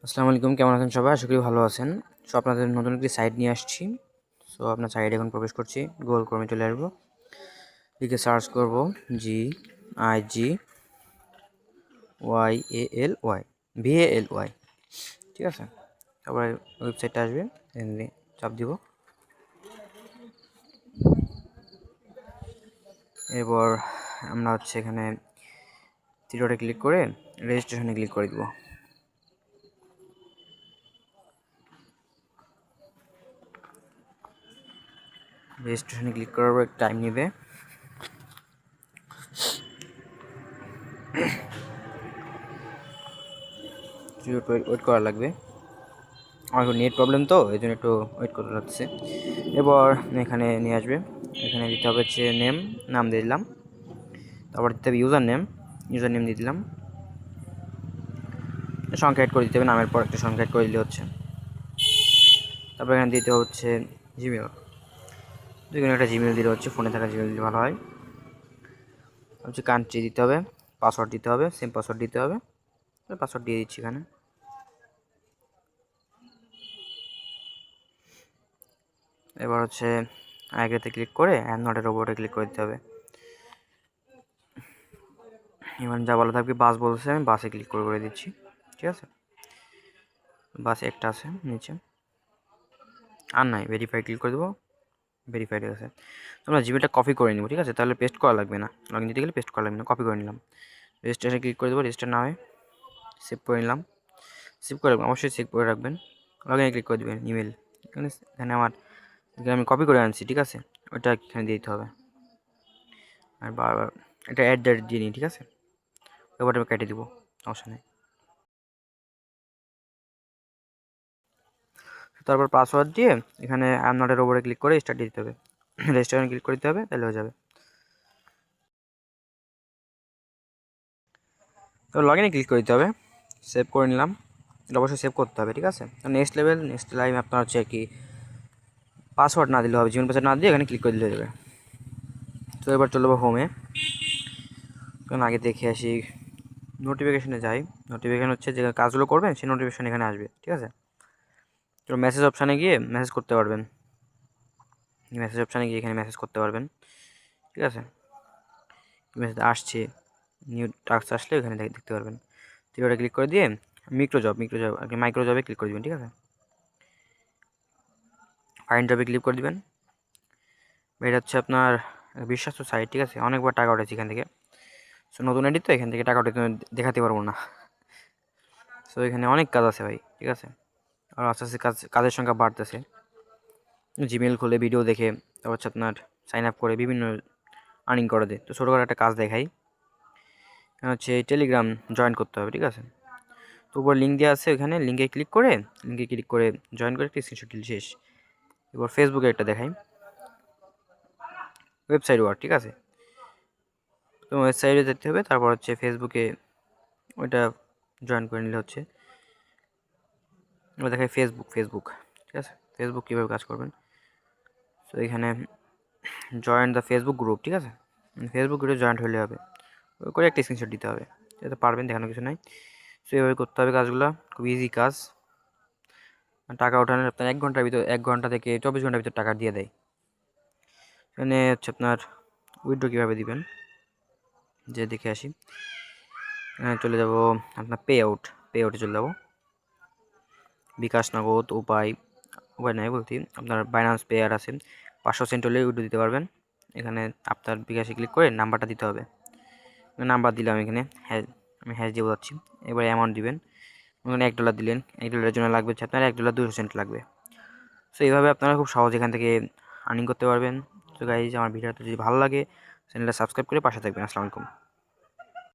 আসসালামু আলাইকুম, কেমন আছেন সবাই? আশা করি ভালো আছেন। সো আপনাদের নতুন একটি সাইট নিয়ে আসছি। সো আপনার সাইটে এখন প্রবেশ করছি, গুগল ক্রোমে চলে আসবো, লিখে সার্চ করব GIGYALY VALY, ঠিক আছে। তারপরে ওয়েবসাইটটা আসবে, এখানে চাপ দিব। এরপর আমরা এখানে থ্রি ক্লিক করে রেজিস্ট্রেশনে ক্লিক করে দিব। রেজিস্ট্রেশনে ক্লিক করার পর টাইম নেবে। ওয়েট করা লাগবে, আমার নেট প্রবলেম তো এই জন্য একটু ওয়েট করতে লাগছে। এরপর এখানে নিয়ে আসবে, এখানে দিতে হবে নাম দিয়ে দিলাম। তারপর দিতে হবে ইউজার নেম দিয়ে দিলাম। সংখ্যা অ্যাড করে দিতে হবে, নামের পর একটা সংখ্যা অ্যাড করে দিলে হচ্ছে। তারপর এখানে দিতে হচ্ছে জিমেল, যেখানে একটা জিমেল দিলে হচ্ছে, ফোনে থাকা জিমেল দিলে ভালো হয়। কান্ট্রি দিতে হবে, পাসওয়ার্ড দিতে হবে, সেম পাসওয়ার্ড দিতে হবে। পাসওয়ার্ড দিয়ে দিচ্ছি এখানে। এবার আগেতে ক্লিক করে অ্যাম নট এ রোবটে ক্লিক করে দিতে হবে। এবার যা বলা থাকবে বাস বলছে, আমি বাসে ক্লিক করে দিচ্ছি, ঠিক আছে। বাসে একটা আছে নিচে, আর নাই, ভেরিফাই ক্লিক করে দেবো, ভেরিফাইড আছে। তোমরা জিমেলটা কপি করে নিব, ঠিক আছে, তাহলে পেস্ট করা লাগবে না, লগইন দিতে গেলে পেস্ট করা লাগবে না, কপি করে নিলাম। রেজিস্ট্রেশনে ক্লিক করে দেবো, রেজিস্টার নামে সেভ করে নিলাম। সেভ করে রাখবেন, অবশ্যই সেভ করে রাখবেন। লগইনে ক্লিক করে দেবেন, ইমেল এখানে আমি কপি করে আনছি, ঠিক আছে, ওইটা এখানে দিয়ে দিতে হবে। আর বারবার এটা @ দিয়ে নিই, ঠিক আছে, এবার আমি কেটে দিব, সমস্যা নেই। তারপর পাসওয়ার্ড দিয়ে এখানে আই এম নট এর ওপরে ক্লিক করে স্টার্ট দিতে হবে, রেজিস্ট্রেশনে ক্লিক করে দিতে হবে, তাহলে হয়ে যাবে। তো লগইনে ক্লিক করে দিতে হবে, সেভ করে নিলাম। এটা অবশ্যই সেভ করতে হবে, ঠিক আছে। নেক্সট লাইভ আপনার কি পাসওয়ার্ড না দিলে হবে, জিমেল পাসওয়ার্ড না দিয়ে এখানে ক্লিক করে দিলে হয়ে যাবে। তো এবার চলে যাবো হোমে। কারণ আগে দেখে আসি, নোটিফিকেশনে যাই। নোটিফিকেশন যে কাজগুলো করবেন সেই নোটিফিকেশন এখানে আসবে, ঠিক আছে। তো মেসেজ অপশানে গিয়ে মেসেজ করতে পারবেন, এখানে মেসেজ করতে পারবেন, ঠিক আছে। মেসেজ আসছে, নিউ টাস্ক আসলে এখানে দেখতে পারবেন। ওটা ক্লিক করে দিয়ে মাইক্রো জবে ক্লিক করে দিবেন, ঠিক আছে। ফাইন্ড জবে ক্লিক করে দিবেন। এটা আপনার বিশ্বাস্ত সাইট, ঠিক আছে, অনেকবার টাকা উঠেছে এখান থেকে। সো নতুন আইডি তো, এখান থেকে টাকা উঠে দেখাতে পারবো না। সো এখানে অনেক কাজ আছে ভাই, ঠিক আছে। আর আস্তে আস্তে কাজের সংখ্যা বাড়তেছে। জিমেল খুলে ভিডিও দেখে তারপর আপনার সাইন আপ করে বিভিন্ন আর্নিং করে দেয়। তো ছোটোখাটো একটা কাজ দেখাই, টেলিগ্রাম জয়েন করতে হবে, ঠিক আছে। তো উপর লিঙ্ক দেওয়া আছে, ওখানে লিঙ্কে ক্লিক করে জয়েন করে একটি স্ক্রিনশট দিলে শেষ। এবার ফেসবুকে একটা দেখাই, ওয়েবসাইট ওয়ার্ক, ঠিক আছে। তো ওয়েবসাইটে যেতে হবে, তারপর ফেসবুকে ওইটা জয়েন করে নিলে এবার দেখাই ফেসবুক, ঠিক আছে। ফেসবুক কীভাবে কাজ করবেন, তো এখানে জয়েন দ্য ফেসবুক গ্রুপ, ঠিক আছে। ফেসবুক গ্রুপে জয়েন্ট হলে হবে, ওই করে একটা স্ক্রিনশট দিতে হবে, এটা পারবেন, দেখানো কিছু নাই। সো এভাবে করতে হবে কাজগুলো, খুব ইজি কাজ। টাকা ওঠানোর আপনার 1 ঘন্টা থেকে 24 ঘন্টার ভিতর টাকা দিয়ে দেয়। এখানে আপনার উইথড্র কীভাবে দিবেন যে দেখে আসি। এখানে চলে যাব আপনার পে আউটে চলে যাব। বিকাশ, নগদ, উপায় নাই বলতে আপনার বাইন্যান্স পেয়ার আছে, 500 সেন্ট হলে উইথড্র দিতে পারবেন। এখানে আপনার বিকাশে ক্লিক করে নাম্বারটা দিতে হবে, নাম্বার দিলাম এখানে, আমি হ্যাশ দিয়ে বোঝাচ্ছি। এবার অ্যামাউন্ট দিবেন, ওখানে $1 দিলেন, $1 জন্য লাগবে আপনার $1 200 সেন্ট লাগবে। সো এইভাবে আপনারা খুব সহজ এখান থেকে আর্নিং করতে পারবেন। তো গাইজ, আমার ভিডিওটা যদি ভালো লাগে চ্যানেলটা সাবস্ক্রাইব করে পাশে থাকবেন। আসসালামু আলাইকুম।